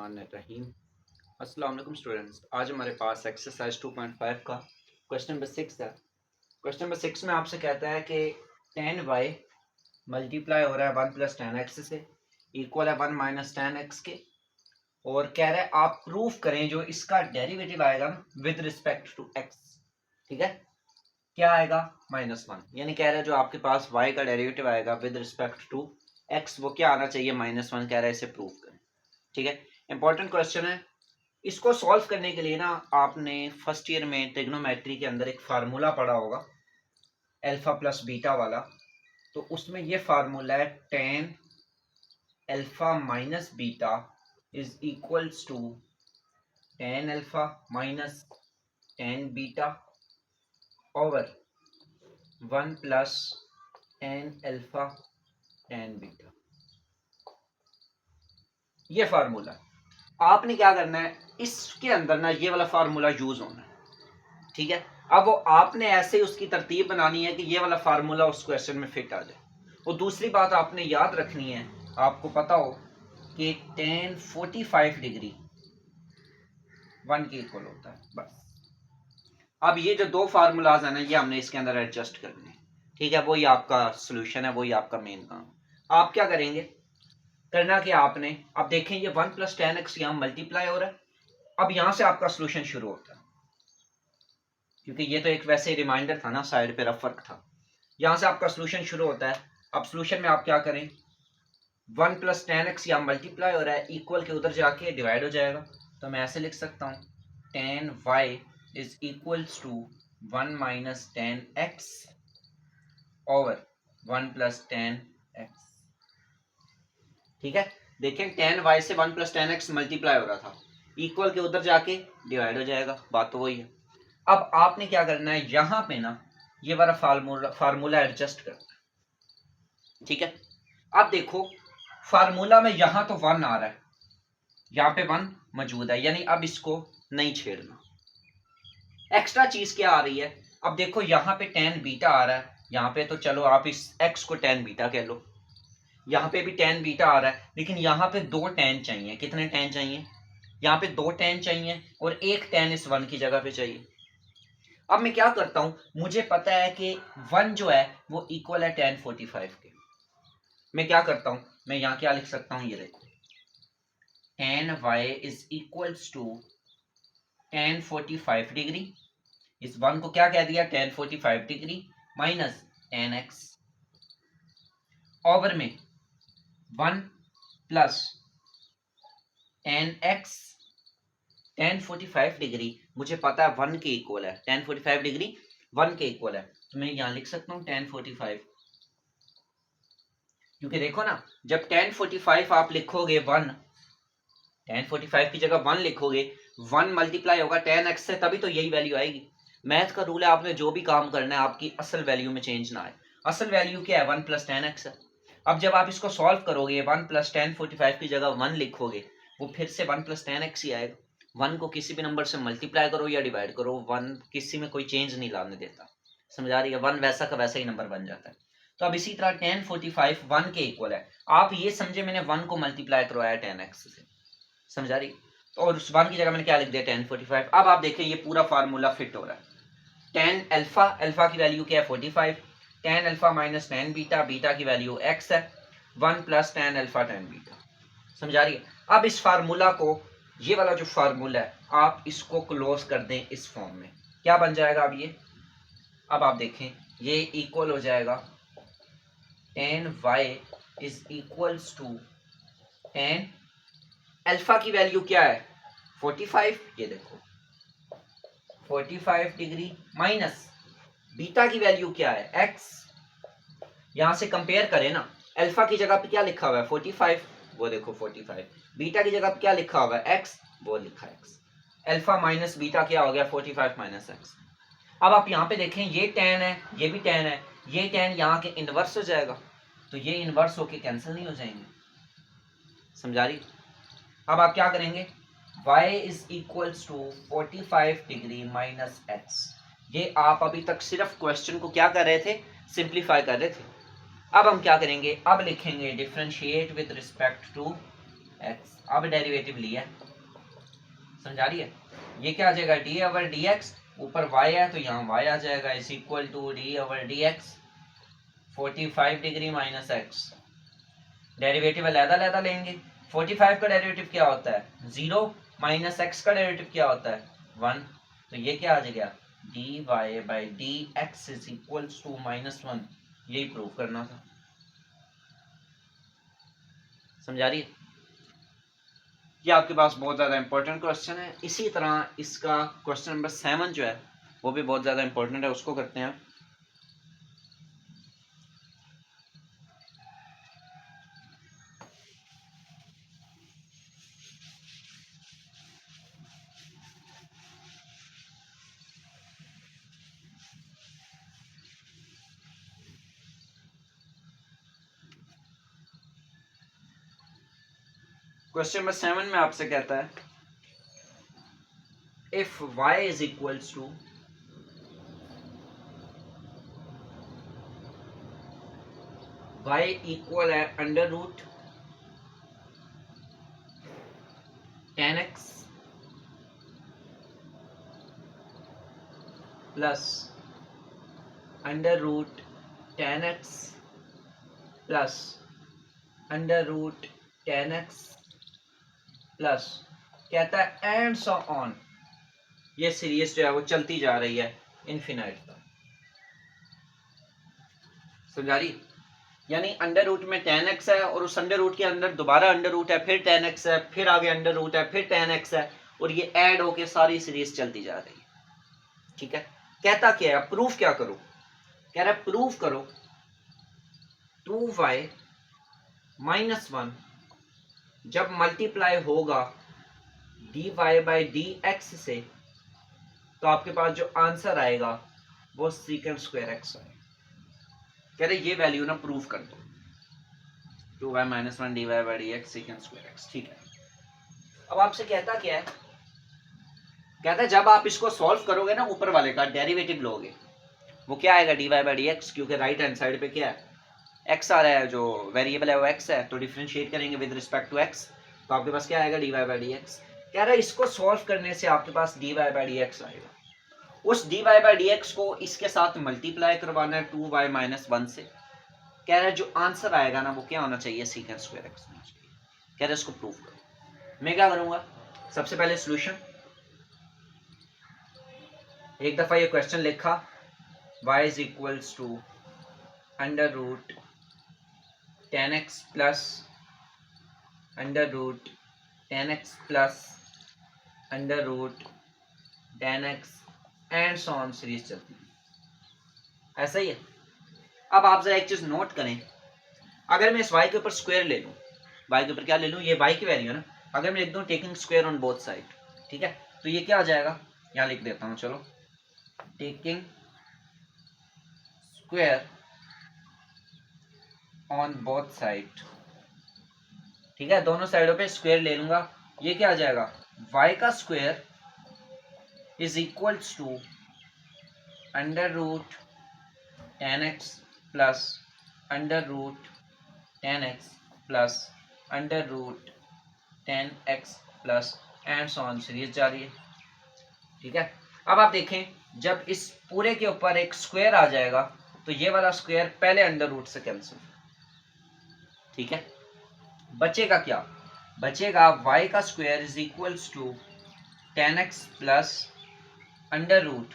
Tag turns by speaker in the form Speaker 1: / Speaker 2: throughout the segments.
Speaker 1: बिस्मिल्लाहिर्रहमानिर्रहीम। अस्सलाम वालेकुम स्टूडेंट्स। आज हमारे पास एक्सरसाइज 2.5 का क्वेश्चन नंबर 6 है। क्वेश्चन नंबर 6 में आपसे कहता है कि tan y मल्टीप्लाई हो रहा है 1 प्लस टेन एक्स से, इक्वल है 1 माइनस टेन एक्स के, और कह रहा है आप प्रूफ करें जो इसका डेरिवेटिव आएगा ना विद रिस्पेक्ट टू एक्स। ठीक है, क्या आएगा? -1। यानी कह रहा है जो आपके पास y का डेरिवेटिव आएगा विद रिस्पेक्ट टू एक्स वो क्या आना चाहिए? -1। कह रहा है इसे प्रूव करें। ठीक है, इंपॉर्टेंट क्वेश्चन है। इसको सॉल्व करने के लिए ना आपने फर्स्ट ईयर में ट्रिग्नोमेट्री के अंदर एक फार्मूला पढ़ा होगा अल्फा प्लस बीटा वाला। तो उसमें ये फार्मूला है tan alpha minus beta is equals to tan alpha minus tan beta over 1 plus tan alpha tan beta. ये फार्मूला आपने क्या करना है, इसके अंदर ना ये वाला फार्मूला यूज होना है। ठीक है, अब वो आपने ऐसे ही उसकी तरतीब बनानी है कि ये वाला फार्मूला उस क्वेश्चन में फिट आ जाए। और दूसरी बात आपने याद रखनी है, आपको पता हो कि tan 45 डिग्री 1 के इक्वल होता है। बस अब ये जो दो फार्मूलाज है ना ये हमने इसके अंदर एडजस्ट करने हैं। ठीक है, वही आपका सोल्यूशन है, वही आपका मेन काम। आप क्या करेंगे, करना कि आपने अब देखें ये 1 प्लस टेन एक्स यहाँ मल्टीप्लाई हो रहा है। अब यहां से आपका सोल्यूशन शुरू होता है, क्योंकि ये तो एक वैसे रिमाइंडर था ना, साइड पे रफ वर्क था। यहां से आपका सोल्यूशन शुरू होता है। अब सोल्यूशन में आप क्या करें, 1 प्लस टेन एक्स यहाँ मल्टीप्लाई हो रहा है, इक्वल के उधर जाके डिवाइड हो जाएगा। तो मैं ऐसे लिख सकता हूँ tan y is equals to 1 minus ten x over 1 plus ten x. ठीक है, देखें tan y से 1 प्लस टेन एक्स मल्टीप्लाई हो रहा था, इक्वल के उधर जाके डिवाइड हो जाएगा, बात तो वही है। अब आपने क्या करना है, यहां पे ना ये वाला फार्मूला एडजस्ट करना है। ठीक है, अब देखो फार्मूला में यहां तो 1 आ रहा है, यहां पे 1 मौजूद है, यानी अब इसको नहीं छेड़ना। एक्स्ट्रा चीज क्या आ रही है, अब देखो यहां पे tan बीटा आ रहा है, यहां पे तो चलो आप इस x को tan बीटा कह लो, यहां पे भी tan बीटा आ रहा है, लेकिन यहां पे 2 tan चाहिए। कितने tan चाहिए? यहाँ पे 2 tan चाहिए और एक tan इस 1 की जगह पे चाहिए। अब मैं क्या करता हूं, मुझे पता है कि 1 जो है वो इक्वल है tan 45 के। मैं क्या करता हूं, मैं यहां क्या लिख सकता हूं, ये देखो tan y is equals to tan 45 degree, इस 1 को क्या कह दिया, tan 45 degree minus tan x over में 1 plus tan x। tan 45 degree मुझे पता है 1 के इक्वल है, tan 45 डिग्री 1 के इक्वल है, तो मैं यहां लिख सकता हूं tan 45। क्योंकि देखो ना, जब tan 45 आप लिखोगे 1, tan 45 की जगह 1 लिखोगे, 1 मल्टीप्लाई होगा tan x से, तभी तो यही वैल्यू आएगी। मैथ का रूल है, आपने जो भी काम करना है आपकी असल वैल्यू में चेंज ना आए। असल वैल्यू क्या है, 1 प्लस टेन एक्स है। अब जब आप इसको सॉल्व करोगे 1 प्लस tan 45 की जगह 1 लिखोगे, वो फिर से 1 प्लस टेन एक्स ही आएगा। 1 को किसी भी नंबर से मल्टीप्लाई करो या डिवाइड करो, 1 किसी में कोई चेंज नहीं लाने देता। समझा रही है, 1 वैसा का वैसा ही नंबर बन जाता है। तो अब इसी तरह tan 45 1 के इक्वल है। आप ये समझे मैंने 1 को मल्टीप्लाई करवाया tan x से, समझा रही। तो और उस 1 की जगह मैंने क्या लिख दिया, tan 45। अब आप देखें ये पूरा फार्मूला फिट हो रहा है। tan अल्फा, अल्फा की वैल्यू क्या है 45, tan alpha minus tan beta, beta की वैल्यू x है, 1 plus tan alpha tan beta. समझा रही है। अब इस फार्मूला को, ये वाला जो फार्मूला है, आप इसको क्लोज कर दें इस फॉर्म में, क्या बन जाएगा अब ये, अब आप देखें ये इक्वल हो जाएगा tan y is equals to tan alpha की वैल्यू क्या है 45, ये देखो 45 डिग्री माइनस बीटा की वैल्यू क्या है x। यहां से कंपेयर करें ना, अल्फा की जगह पे क्या लिखा हुआ है 45, वो देखो 45, बीटा की जगह पे क्या लिखा हुआ है x, वो लिखा है x। अल्फा माइनस बीटा क्या हो गया 45 माइनस x। अब आप यहाँ पे देखें ये tan है, ये भी tan है, ये tan यहाँ के इनवर्स हो जाएगा, तो ये इनवर्स होके कैंसिल नहीं हो जाएंगे। समझा रही। अब आप क्या करेंगे, y is equals to 45 degree minus x। ये आप अभी तक सिर्फ क्वेश्चन को क्या कर रहे थे, सिंप्लीफाई कर रहे थे। अब हम क्या करेंगे, अब लिखेंगे differentiate with respect to x। अब डेरिवेटिव लिया, समझा रही है। ये क्या आ जाएगा डी ओवर डी एक्स, ऊपर y है तो यहाँ y आ जाएगा, is equal to d over d x 45 degree minus x. Derivative अलग-अलग लेंगे। 45 का डेरिवेटिव क्या होता है 0, माइनस एक्स का डेरिवेटिव क्या होता है 1, तो ये क्या आ जाएगा d y by d x is equal to -1। यही प्रूव करना था, समझा रही है। ये आपके पास बहुत ज़्यादा इंपॉर्टेंट क्वेश्चन है। इसी तरह इसका क्वेश्चन नंबर 7 जो है वो भी बहुत ज़्यादा इंपॉर्टेंट है, उसको करते हैं। क्वेश्चन नंबर 7 में आपसे कहता है if y is equals to y equal है under root 10x plus under root 10x plus under root 10x plus, कहता है एंड सो ऑन, ये सीरीज जो है वो चलती जा रही है इनफिनाइट तक, समझा रही। यानी अंडर रूट में 10x है और उस अंडर रूट के अंदर दोबारा अंडर रूट है, फिर 10x है, फिर आगे अंडर रूट है, फिर 10x है, और ये ऐड होके सारी सीरीज चलती जा रही है। ठीक है, कहता क्या है, प्रूफ क्या करो, कह रहा है प्रूफ करो 2y माइनस 1 जब मल्टीप्लाई होगा dy बाई डी एक्स से, तो आपके पास जो आंसर आएगा वो सीकेंड स्क्वायर एक्स आएगा। कह रहे ये वैल्यू ना प्रूफ कर दो 2y minus 1 dy by d x secant square x. ठीक है, अब आपसे कहता क्या है, कहता है जब आप इसको सॉल्व करोगे ना, ऊपर वाले का डेरिवेटिव लोगे, वो क्या आएगा dy बाई डी एक्स, क्योंकि राइट हैंड साइड पे क्या है x आ रहा है, जो वेरिएबल है वो x है, तो डिफरेंशिएट करेंगे विद रिस्पेक्ट टू x, तो आपके पास क्या आएगा dy बाई डी एक्स। कह रहा है इसको सॉल्व करने से आपके पास dy बाई डी एक्स आएगा, उस dy बाई डी एक्स को इसके साथ मल्टीप्लाई करवाना है 2y माइनस 1 से। कह रहा है जो आंसर आएगा ना वो क्या होना चाहिए सीकेंड स्क्वायर एक्स होना चाहिए। कह रहा है इसको प्रूव करो। मैं क्या करूंगा, सबसे पहले सॉल्यूशन, एक दफा ये क्वेश्चन लिखा y is equals to under root 10x plus under root 10x plus under root 10x and so on series चलती है, ऐसा ही है। अब आप जरा एक चीज नोट करें, अगर मैं इस y के ऊपर स्क्वायर ले लूं, y के ऊपर क्या ले लूं, ये y की वैल्यू है ना, अगर मैं लिख दूं taking square on both side, ठीक है, तो ये क्या आ जाएगा, यहां लिख देता हूं, चलो taking square on both side, ठीक है, दोनों साइडों पे स्क्वायर ले लूंगा, ये क्या आ जाएगा y का square is equals to under root 10x plus under root 10x plus under root 10x plus and so on series जा रही है। ठीक है, अब आप देखें जब इस पूरे के ऊपर एक स्क्वायर आ जाएगा तो ये वाला स्क्वायर पहले अंडर रूट से कैंसिल, ठीक है, बचेगा क्या, बचेगा y का square is equals to 10x plus under root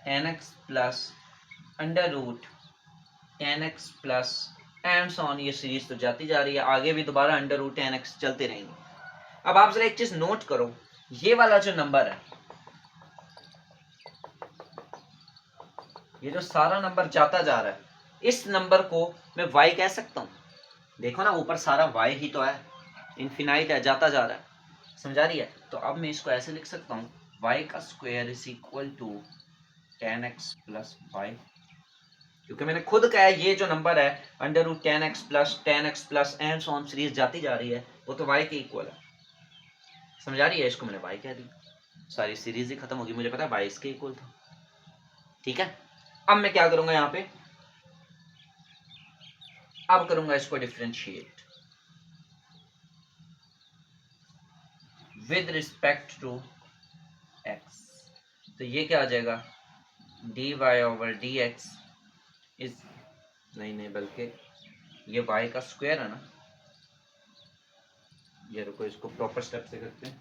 Speaker 1: 10x plus under root 10x plus and so on, ये सीरीज तो जाती जा रही है, आगे भी दोबारा अंडर रूट 10x चलते रहेंगे। अब आप जरा एक चीज नोट करो, ये वाला जो नंबर है, ये जो सारा नंबर जाता जा रहा है, इस नंबर को मैं y कह सकता हूं, देखो ना ऊपर सारा y ही तो है, इनफिनाइट है, जाता जा रहा है, समझा रही है। तो अब मैं इसको ऐसे लिख सकता हूँ y का square is equal to 10x plus y, क्योंकि मैंने खुद कहा है ये जो नंबर है under root 10x plus and so on series जाती जा रही है, वो तो y के इक्वल है, समझा रही है, इसको मैंने y कह दी, सारी सीरीज ही खत्म होगी, मुझे पता है y इसके इक्वल था। ठीक है, अब मैं क्या करूंगा यहाँ पे, अब करूंगा इसको differentiate, with respect to x, तो ये क्या आ जाएगा dy ओवर dx इज, नहीं बल्कि ये y का स्क्वायर है ना, ये रुको इसको प्रॉपर स्टेप से करते हैं।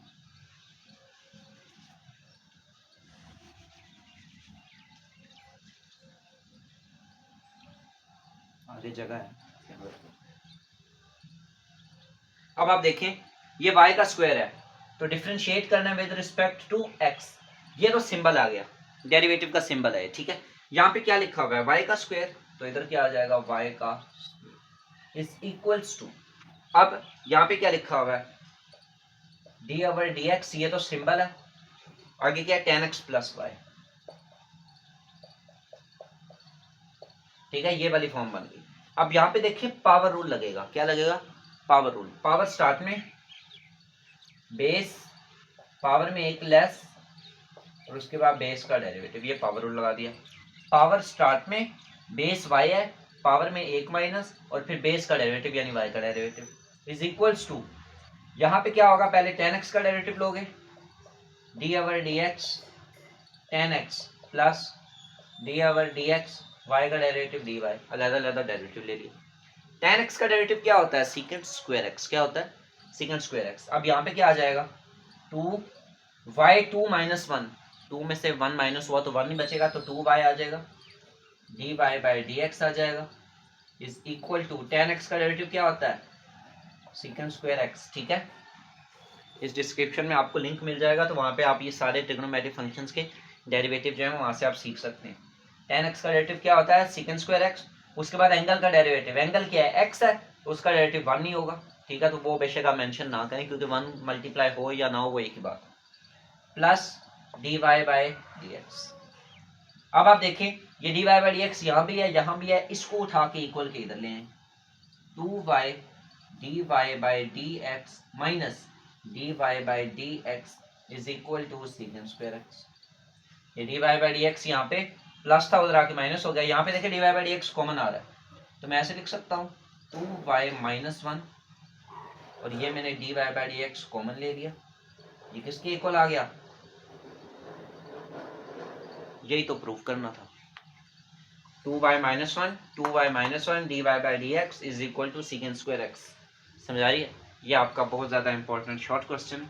Speaker 1: आगे जगह है। अब आप देखें ये y का स्क्वायर है, तो डिफरेंशिएट करना है विद रिस्पेक्ट टू x, ये तो सिंबल आ गया, डेरिवेटिव का सिंबल है, ठीक है। यहाँ पे क्या लिखा हुआ है y का स्क्वायर, तो इधर क्या आ जाएगा y का इज इक्वल्स टू, अब यहाँ पे क्या लिखा हुआ है d ओवर dx, ये तो सिंबल है, आगे क्या है tan x प्लस y, ठीक है, ये वाली फॉर्म बन गई। अब यहाँ पे देखिए पावर रूल लगेगा, क्या लगेगा पावर रूल, पावर स्टार्ट में बेस, पावर में एक लेस और उसके बाद बेस का डेरिवेटिव, ये पावर रूल लगा दिया। पावर स्टार्ट में बेस y है, पावर में एक माइनस और फिर बेस का डेरिवेटिव यानी y का डेरिवेटिव इज इक्वल्स टू, यहाँ पे क्या होगा पहले tan x का डेरिवेटिव लोगे d over dx tan x plus d over dx y का डेरिवेटिव dy, अलग-अलग डेरिवेटिव ले लिया। tan x का डेरिवेटिव क्या होता है सीकेंट स्क्वायर x, क्या होता है सीकेंट स्क्वायर x। अब यहाँ पे क्या आ जाएगा 2y2 माइनस 1, 2 में से 1 माइनस हुआ तो 1 नहीं बचेगा, तो 2y आ जाएगा, dy बाई dx आ जाएगा is equal to tan x का डेरिवेटिव क्या होता है सीकेंट स्क्वायर x, ठीक है। इस डिस्क्रिप्शन में आपको लिंक मिल जाएगा, तो वहाँ पे आप ये सारे ट्रिग्नोमेट्रिक फंक्शंस के डेरिवेटिव जो है वहाँ से आप सीख सकते हैं। tan x का डेरिवेटिव क्या होता है सीकेंट स्क्वायर x, उसके बाद एंगल का डेरिवेटिव, एंगल क्या है x है, तो उसका डेरिवेटिव 1 नहीं होगा, ठीक है, तो वो बेशक आप मेंशन ना करें क्योंकि 1 मल्टीप्लाई हो या ना हो वो एक ही बात, प्लस dy बाई dx। अब आप देखें ये dy बाई dx यहाँ भी है यहाँ भी है, इसको उठा के इक्वल के इधर ले आए, 2y dy by dx minus dy by dx is equal to secant square x। ये dy बाई dx यहाँ पे प्लस था उधर आके माइनस हो गया, यहाँ पे देखिए dy बाई dx कॉमन आ रहा है, तो मैं ऐसे लिख सकता हूँ 2y माइनस 1 और ये मैंने dy बाई dx कॉमन ले लिया, ये किसके इक्वल आ गया, यही तो प्रूफ करना था। 2y minus 1 2y minus 1 dy by dx is equal to secant square x, समझ आ रही है। ये आपका बहुत ज़्यादा इंपॉर्टेंट शॉर्ट क्वेश्चन